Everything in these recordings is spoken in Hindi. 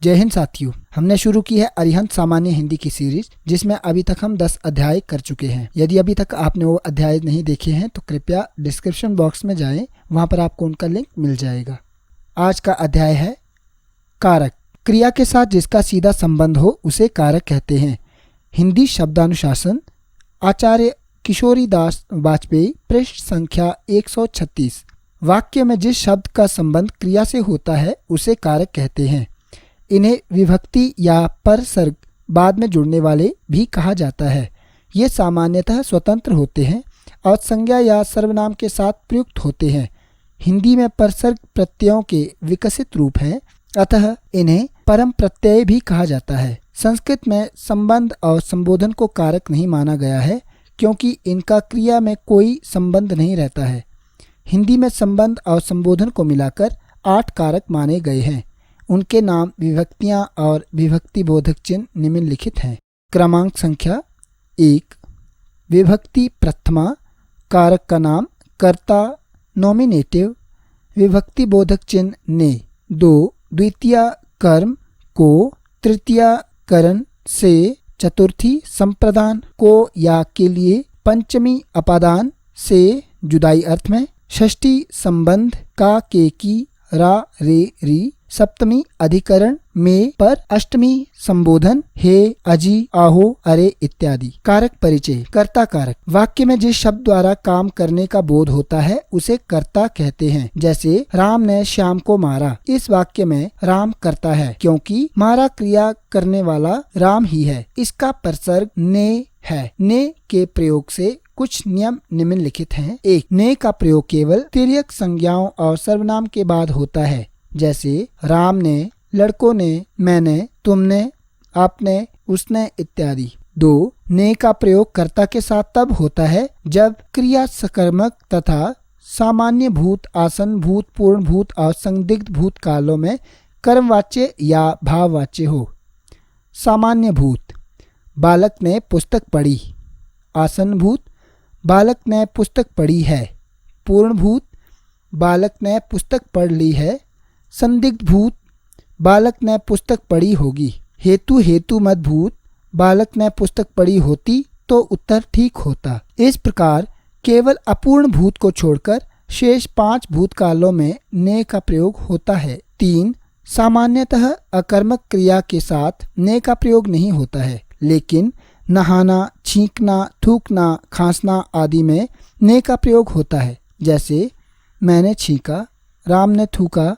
जय हिंद साथियों, हमने शुरू की है अरिहंत सामान्य हिंदी की सीरीज, जिसमें अभी तक हम 10 अध्याय कर चुके हैं। यदि अभी तक आपने वो अध्याय नहीं देखे हैं तो कृपया डिस्क्रिप्शन बॉक्स में जाएं, वहां पर आपको उनका लिंक मिल जाएगा। आज का अध्याय है कारक। क्रिया के साथ जिसका सीधा संबंध हो उसे कारक कहते हैं। हिंदी शब्दानुशासन, आचार्य किशोरीदास वाजपेयी, पृष्ठ संख्या 136। वाक्य में जिस शब्द का संबंध क्रिया से होता है उसे कारक कहते हैं। इन्हें विभक्ति या परसर्ग बाद में जुड़ने वाले भी कहा जाता है। ये सामान्यतः स्वतंत्र होते हैं और संज्ञा या सर्वनाम के साथ प्रयुक्त होते हैं। हिंदी में परसर्ग प्रत्ययों के विकसित रूप हैं, अतः इन्हें परम प्रत्यय भी कहा जाता है। संस्कृत में संबंध और संबोधन को कारक नहीं माना गया है, क्योंकि इनका क्रिया में कोई संबंध नहीं रहता है। हिंदी में संबंध और संबोधन को मिलाकर 8 कारक माने गए हैं। उनके नाम, विभक्तियां और विभक्ति बोधक चिन्ह निम्नलिखित हैं। क्रमांक संख्या 1, विभक्ति प्रथमा, कारक का नाम कर्ता नॉमिनेटिव, विभक्ति बोधक चिन्ह ने। 2, द्वितीया कर्म को, तृतीया करण से, चतुर्थी संप्रदान को या के लिए, पंचमी अपादान से जुदाई अर्थ में, षष्ठी संबंध का के की रा रे री, सप्तमी अधिकरण में पर, अष्टमी संबोधन हे अजी आहो अरे इत्यादि। कारक परिचय। कर्ता कारक। वाक्य में जिस शब्द द्वारा काम करने का बोध होता है उसे कर्ता कहते हैं। जैसे राम ने श्याम को मारा। इस वाक्य में राम कर्ता है, क्योंकि मारा क्रिया करने वाला राम ही है। इसका परसर्ग ने है। ने के प्रयोग से कुछ नियम निम्नलिखित हैं। 1, ने का प्रयोग केवल तिर्यक संज्ञाओं और सर्वनाम के बाद होता है। जैसे राम ने, लड़कों ने, मैंने, तुमने, आपने, उसने इत्यादि। 2, ने का प्रयोग कर्ता के साथ तब होता है जब क्रिया सकर्मक तथा सामान्य भूत, आसन भूत, पूर्ण भूत और संदिग्ध भूत कालों में कर्मवाच्य या भाववाच्य हो। सामान्य भूत, बालक ने पुस्तक पढ़ी। आसन भूत, बालक ने पुस्तक पढ़ी है। पूर्ण भूत, बालक ने पुस्तक पढ़ ली है। संदिग्ध भूत, बालक ने पुस्तक पढ़ी होगी। हेतु हेतु मत भूत, बालक ने पुस्तक पढ़ी होती तो उत्तर ठीक होता। इस प्रकार केवल अपूर्ण भूत को छोड़कर शेष 5 भूतकालों में ने का प्रयोग होता है। 3, सामान्यतः अकर्मक क्रिया के साथ ने का प्रयोग नहीं होता है, लेकिन नहाना, छींकना, थूकना, खांसना आदि में ने का प्रयोग होता है। जैसे मैंने छींका, राम ने थूका,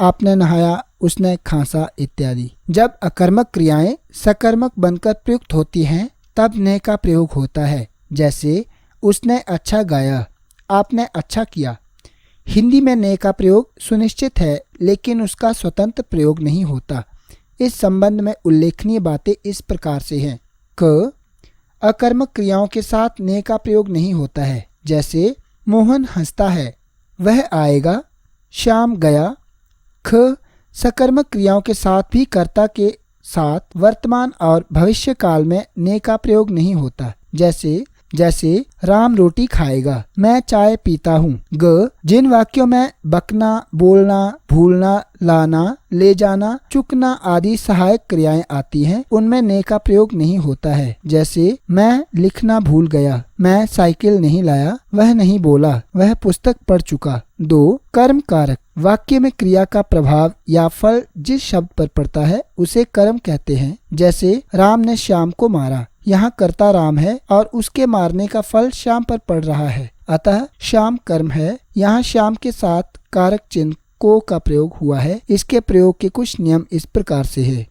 आपने नहाया, उसने खांसा इत्यादि। जब अकर्मक क्रियाएं सकर्मक बनकर प्रयुक्त होती हैं तब ने का प्रयोग होता है। जैसे उसने अच्छा गाया, आपने अच्छा किया। हिंदी में ने का प्रयोग सुनिश्चित है, लेकिन उसका स्वतंत्र प्रयोग नहीं होता। इस संबंध में उल्लेखनीय बातें इस प्रकार से हैं। क, अकर्मक क्रियाओं के साथ ने का प्रयोग नहीं होता है। जैसे मोहन हंसता है, वह आएगा, श्याम गया। ख, सकर्मक क्रियाओं के साथ भी कर्ता के साथ वर्तमान और भविष्य काल में ने का प्रयोग नहीं होता। जैसे राम रोटी खाएगा, मैं चाय पीता हूँ। ग, जिन वाक्यों में बकना, बोलना, भूलना, लाना, ले जाना, चुकना आदि सहायक क्रियाएं आती हैं, उनमें ने का प्रयोग नहीं होता है। जैसे मैं लिखना भूल गया, मैं साइकिल नहीं लाया, वह नहीं बोला, वह पुस्तक पढ़ चुका। 2, कर्म कारक। वाक्य में क्रिया का प्रभाव या फल जिस शब्द पर पड़ता है उसे कर्म कहते हैं। जैसे राम ने श्याम को मारा, यहाँ कर्ता राम है और उसके मारने का फल श्याम पर पड़ रहा है, अतः श्याम कर्म है। यहाँ श्याम के साथ कारक चिन्ह को का प्रयोग हुआ है। इसके प्रयोग के कुछ नियम इस प्रकार से है।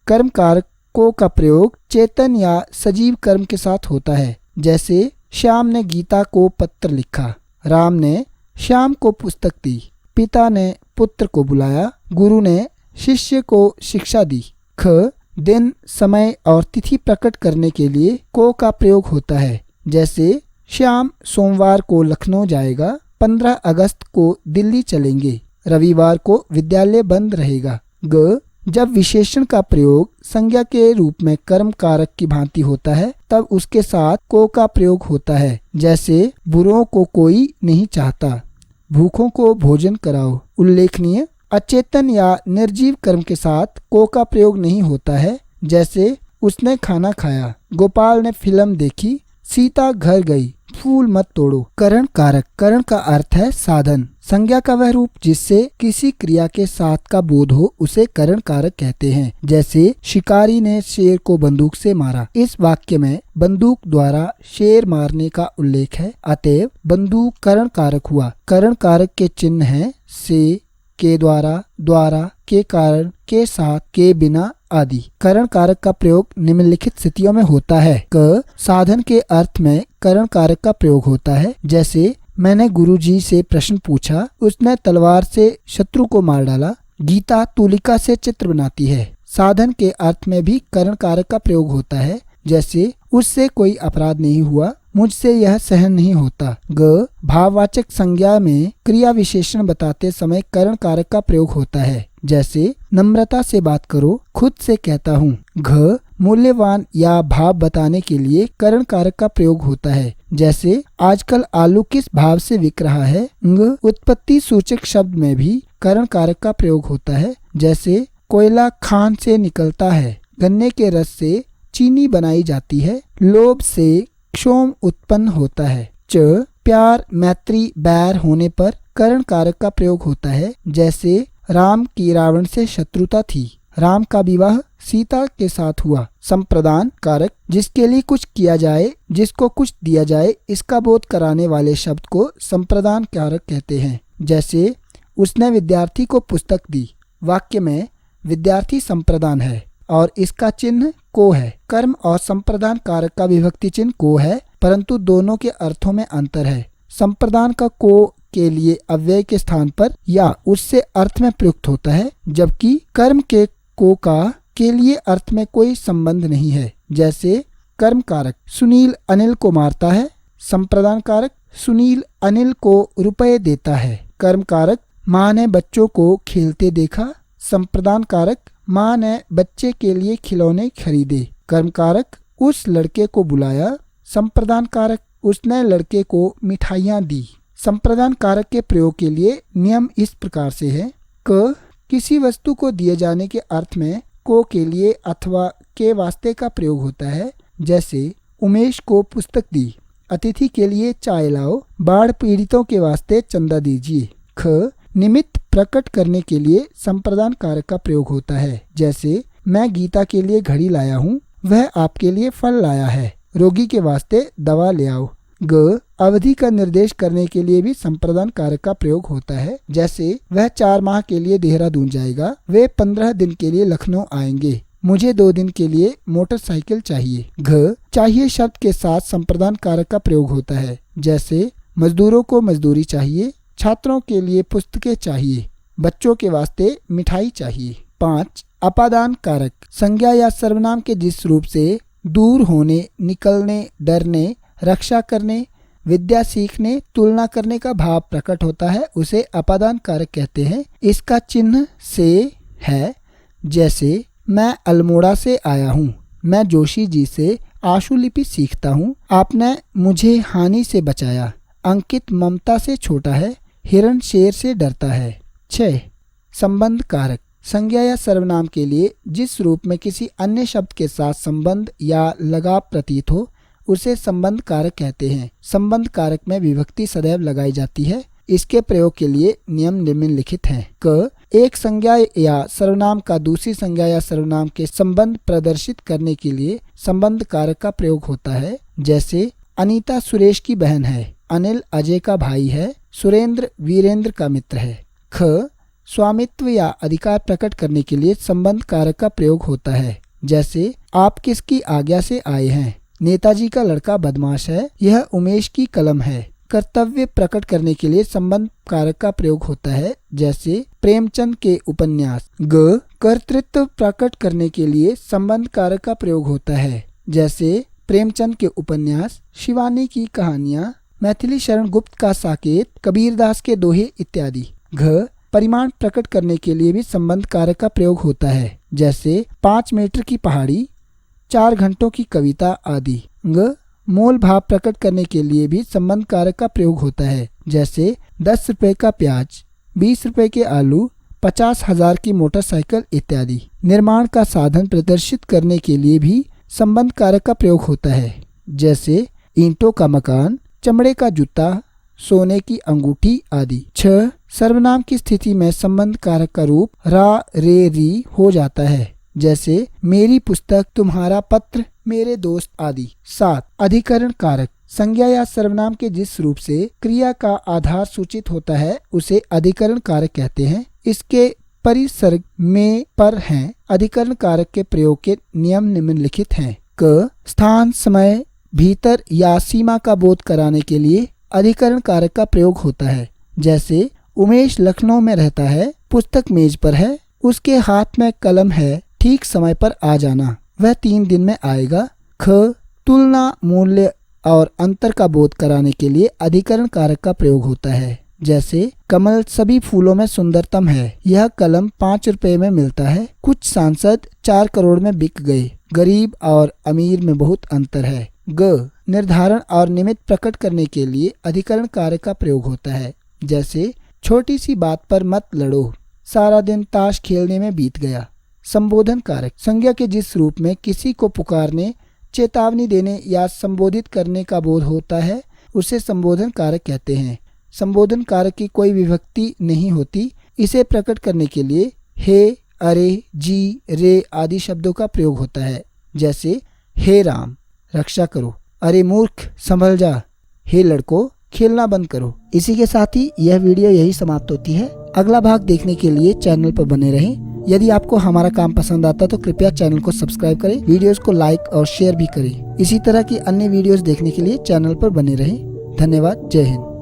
कर्म कारक को का प्रयोग चेतन या सजीव कर्म के साथ होता है। जैसे श्याम ने गीता को पत्र लिखा, राम ने श्याम को पुस्तक दी, पिता ने पुत्र को बुलाया, गुरु ने शिष्य को शिक्षा दी। ख, दिन, समय और तिथि प्रकट करने के लिए को का प्रयोग होता है। जैसे श्याम सोमवार को लखनऊ जाएगा, 15 अगस्त को दिल्ली चलेंगे, रविवार को विद्यालय बंद रहेगा। ग, जब विशेषण का प्रयोग संज्ञा के रूप में कर्म कारक की भांति होता है तब उसके साथ को का प्रयोग होता है। जैसे बुरों को कोई नहीं चाहता, भूखों को भोजन कराओ। उल्लेखनीय, अचेतन या निर्जीव कर्म के साथ को का प्रयोग नहीं होता है, जैसे उसने खाना खाया, गोपाल ने फिल्म देखी, सीता घर गई, फूल मत तोड़ो। करण कारक, करण का अर्थ है साधन। संज्ञा का वह रूप जिससे किसी क्रिया के साथ का बोध हो उसे करण कारक कहते हैं। जैसे शिकारी ने शेर को बंदूक से मारा। इस वाक्य में बंदूक द्वारा शेर मारने का उल्लेख है, अतएव बंदूक करण कारक हुआ। करण कारक के चिन्ह हैं से, के द्वारा, द्वारा, के कारण, के साथ, के बिना आदि। करण कारक का प्रयोग निम्नलिखित स्थितियों में होता है। क साधन के अर्थ में करण कारक का प्रयोग होता है, जैसे मैंने गुरुजी से प्रश्न पूछा, उसने तलवार से शत्रु को मार डाला। गीता तुलिका से चित्र बनाती है। साधन के अर्थ में भी करण कारक का प्रयोग होता है, जैसे उससे कोई अपराध नहीं हुआ, मुझसे यह सहन नहीं होता। ग भाववाचक संज्ञा में क्रिया विशेषण बताते समय करण कारक का प्रयोग होता है, जैसे नम्रता से बात करो, खुद से कहता हूँ। घ मूल्यवान या भाव बताने के लिए करण कारक का प्रयोग होता है, जैसे आजकल आलू किस भाव से बिक रहा है। ङ उत्पत्ति सूचक शब्द में भी करण कारक का प्रयोग होता है, जैसे कोयला खान से निकलता है, गन्ने के रस से चीनी बनाई जाती है, लोभ से क्षोभ उत्पन्न होता है। च प्यार, मैत्री, बैर होने पर करण कारक का प्रयोग होता है, जैसे राम की रावण से शत्रुता थी, राम का विवाह सीता के साथ हुआ। संप्रदान कारक, जिसके लिए कुछ किया जाए, जिसको कुछ दिया जाए, इसका बोध कराने वाले शब्द को संप्रदान कारक कहते हैं। जैसे उसने विद्यार्थी को पुस्तक दी। वाक्य में विद्यार्थी संप्रदान है और इसका चिन्ह को है। कर्म और संप्रदान कारक का विभक्ति चिन्ह को है, परंतु दोनों के अर्थों में अंतर है। संप्रदान का को के लिए अव्यय के स्थान पर या उससे अर्थ में प्रयुक्त होता है, जबकि कर्म के को का के लिए अर्थ में कोई संबंध नहीं है। जैसे कर्म कारक, सुनील अनिल को मारता है। संप्रदान कारक, सुनील अनिल को रुपए देता है। कर्म कारक, माँ ने बच्चों को खेलते देखा। संप्रदान कारक, माँ ने बच्चे के लिए खिलौने खरीदे। कर्म कारक, उस लड़के को बुलाया। संप्रदान कारक, उसने लड़के को मिठाइयाँ दी। संप्रदान कारक के प्रयोग के लिए नियम इस प्रकार से है। क किसी वस्तु को दिए जाने के अर्थ में को के लिए अथवा के वास्ते का प्रयोग होता है, जैसे उमेश को पुस्तक दी, अतिथि के लिए चाय लाओ, बाढ़ पीड़ितों के वास्ते चंदा दीजिए। ख निमित्त प्रकट करने के लिए संप्रदान कारक का प्रयोग होता है, जैसे मैं गीता के लिए घड़ी लाया हूँ, वह आपके लिए फल लाया है, रोगी के वास्ते दवा ले आओ। ग अवधि का निर्देश करने के लिए भी संप्रदान कारक का प्रयोग होता है, जैसे वह 4 माह के लिए देहरादून जाएगा, वे 15 दिन के लिए लखनऊ आएंगे, मुझे 2 दिन के लिए मोटरसाइकिल चाहिए। घ चाहिए शब्द के साथ संप्रदान कारक का प्रयोग होता है, जैसे मजदूरों को मजदूरी चाहिए, छात्रों के लिए पुस्तकें चाहिए, बच्चों के वास्ते मिठाई चाहिए। 5 अपादान कारक, संज्ञा या सर्वनाम के जिस रूप से दूर होने, निकलने, डरने, रक्षा करने, विद्या सीखने, तुलना करने का भाव प्रकट होता है, उसे अपादान कारक कहते हैं। इसका चिन्ह से है, जैसे मैं अल्मोड़ा से आया हूँ, मैं जोशी जी से आशुलिपि सीखता हूँ, आपने मुझे हानि से बचाया, अंकित ममता से छोटा है, हिरण शेर से डरता है। 6 संबंध कारक, संज्ञा या सर्वनाम के लिए जिस रूप में किसी अन्य शब्द के साथ संबंध या लगाव प्रतीत हो उसे संबंध कारक कहते हैं। संबंध कारक में विभक्ति सदैव लगाई जाती है। इसके प्रयोग के लिए नियम निम्नलिखित हैं। क एक संज्ञा या सर्वनाम का दूसरी संज्ञा या सर्वनाम के संबंध प्रदर्शित करने के लिए संबंध कारक का प्रयोग होता है, जैसे अनीता सुरेश की बहन है, अनिल अजय का भाई है, सुरेंद्र वीरेंद्र का मित्र है। ख स्वामित्व या अधिकार प्रकट करने के लिए संबंध कारक का प्रयोग होता है, जैसे आप किसकी आज्ञा से आए हैं, नेताजी का लड़का बदमाश है, यह उमेश की कलम है। कर्तव्य प्रकट करने के लिए संबंध कारक का प्रयोग होता है, जैसे प्रेमचंद के उपन्यास। ग कर्तृत्व प्रकट करने के लिए संबंध कारक का प्रयोग होता है, जैसे प्रेमचंद के उपन्यास, शिवानी की कहानियाँ, मैथिली शरण गुप्त का साकेत, कबीरदास के दोहे इत्यादि। घ परिमाण प्रकट करने के लिए भी संबंध कारक का प्रयोग होता है, जैसे 5 मीटर की पहाड़ी, 4 घंटों की कविता आदि। ग मोल भाव प्रकट करने के लिए भी संबंध कारक का प्रयोग होता है, जैसे 10 रुपए का प्याज, 20 रुपए के आलू, 50,000 की मोटरसाइकिल इत्यादि। निर्माण का साधन प्रदर्शित करने के लिए भी संबंध कारक का प्रयोग होता है, जैसे ईंटों का मकान, चमड़े का जूता, सोने की अंगूठी आदि। 6. सर्वनाम की स्थिति में संबंध कारक का रूप रा रे री हो जाता है, जैसे मेरी पुस्तक, तुम्हारा पत्र, मेरे दोस्त आदि। 7. अधिकरण कारक। संज्ञा या सर्वनाम के जिस रूप से क्रिया का आधार सूचित होता है उसे अधिकरण कारक कहते हैं। इसके परिसर्ग में पर हैं। अधिकरण कारक के प्रयोग के नियम निम्नलिखित हैं। क. स्थान, समय, भीतर या सीमा का बोध कराने के लिए अधिकरण कारक का प्रयोग होता है, जैसे उमेश लखनऊ में रहता है, पुस्तक मेज पर है, उसके हाथ में कलम है, ठीक समय पर आ जाना, वह 3 दिन में आएगा। ख. तुलना, मूल्य और अंतर का बोध कराने के लिए अधिकरण कारक का प्रयोग होता है, जैसे कमल सभी फूलों में सुंदरतम है, यह कलम 5 रुपए में मिलता है, कुछ सांसद 4 करोड़ में बिक गए, गरीब और अमीर में बहुत अंतर है। ग. निर्धारण और निमित्त प्रकट करने के लिए अधिकरण कारक का प्रयोग होता है, जैसे छोटी सी बात पर मत लड़ो, सारा दिन ताश खेलने में बीत गया। संबोधन कारक। संज्ञा के जिस रूप में किसी को पुकारने, चेतावनी देने या संबोधित करने का बोध होता है उसे संबोधन कारक कहते हैं। संबोधन कारक की कोई विभक्ति नहीं होती। इसे प्रकट करने के लिए हे, अरे, जी, रे आदि शब्दों का प्रयोग होता है, जैसे हे राम रक्षा करो, अरे मूर्ख संभल जा, हे लड़को खेलना बंद करो। इसी के साथ ही यह वीडियो यही समाप्त होती है। अगला भाग देखने के लिए चैनल पर बने रहें। यदि आपको हमारा काम पसंद आता तो कृपया चैनल को सब्सक्राइब करें, वीडियोस को लाइक और शेयर भी करें। इसी तरह की अन्य वीडियोस देखने के लिए चैनल पर बने रहें। धन्यवाद। जय हिंद।